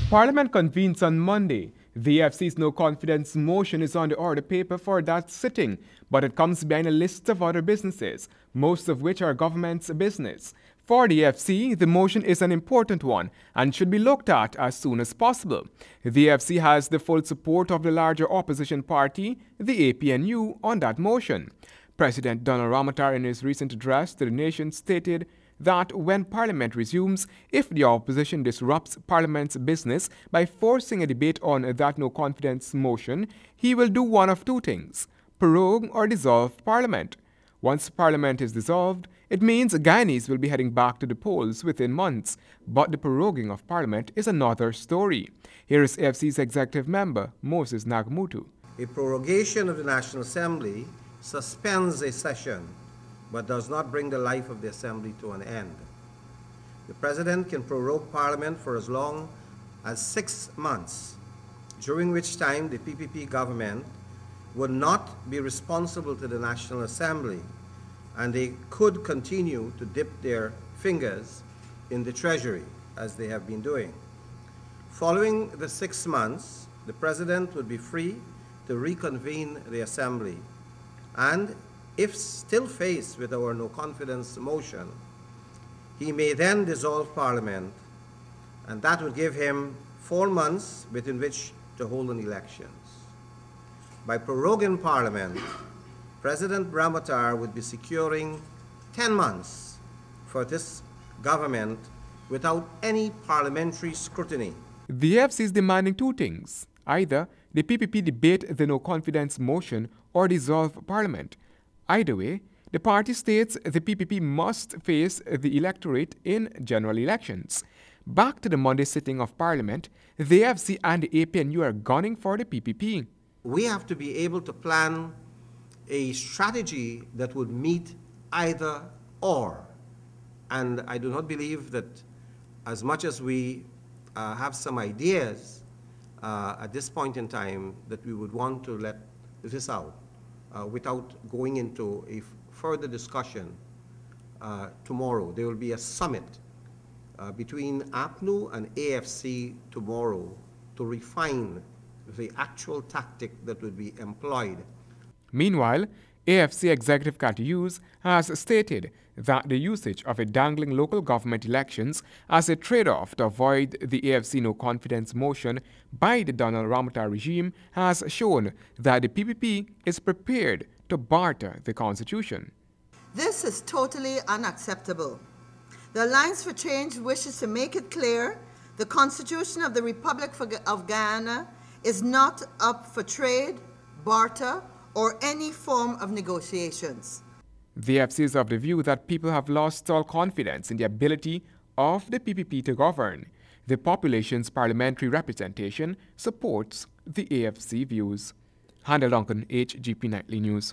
Parliament convenes on Monday. The AFC's no-confidence motion is on the order paper for that sitting, but it comes behind a list of other businesses, most of which are government's business. For the AFC, the motion is an important one and should be looked at as soon as possible. The AFC has the full support of the larger opposition party, the APNU, on that motion. President Donald Ramotar, in his recent address to the nation, stated that when Parliament resumes, if the opposition disrupts Parliament's business by forcing a debate on that no-confidence motion, he will do one of two things: prorogue or dissolve Parliament. Once Parliament is dissolved, it means Guyanese will be heading back to the polls within months, but the proroguing of Parliament is another story. Here is AFC's executive member, Moses Nagamutu. A prorogation of the National Assembly suspends a session but does not bring the life of the Assembly to an end. The President can prorogue Parliament for as long as 6 months, during which time the PPP government would not be responsible to the National Assembly, and they could continue to dip their fingers in the Treasury, as they have been doing. Following the 6 months, the President would be free to reconvene the Assembly, and if still faced with our no-confidence motion, he may then dissolve Parliament, and that would give him 4 months within which to hold an elections. By proroguing Parliament, President Ramotar would be securing 10 months for this government without any parliamentary scrutiny. The AFC is demanding two things: either the PPP debate the no-confidence motion or dissolve Parliament. Either way, the party states the PPP must face the electorate in general elections. Back to the Monday sitting of Parliament, the AFC and the APNU are gunning for the PPP. We have to be able to plan a strategy that would meet either or. And I do not believe that as much as we have some ideas at this point in time, that we would want to let this out without going into a further discussion tomorrow. There will be a summit between APNU and AFC tomorrow to refine the actual tactic that would be employed. Meanwhile, AFC Executive Cathy Hughes has stated that the usage of a dangling local government elections as a trade-off to avoid the AFC no-confidence motion by the Donald Ramotar regime has shown that the PPP is prepared to barter the Constitution. This is totally unacceptable. The Alliance for Change wishes to make it clear the Constitution of the Republic of Guyana is not up for trade, barter, or any form of negotiations. The AFC is of the view that people have lost all confidence in the ability of the PPP to govern. The population's parliamentary representation supports the AFC views. Handel Duncan, HGP Nightly News.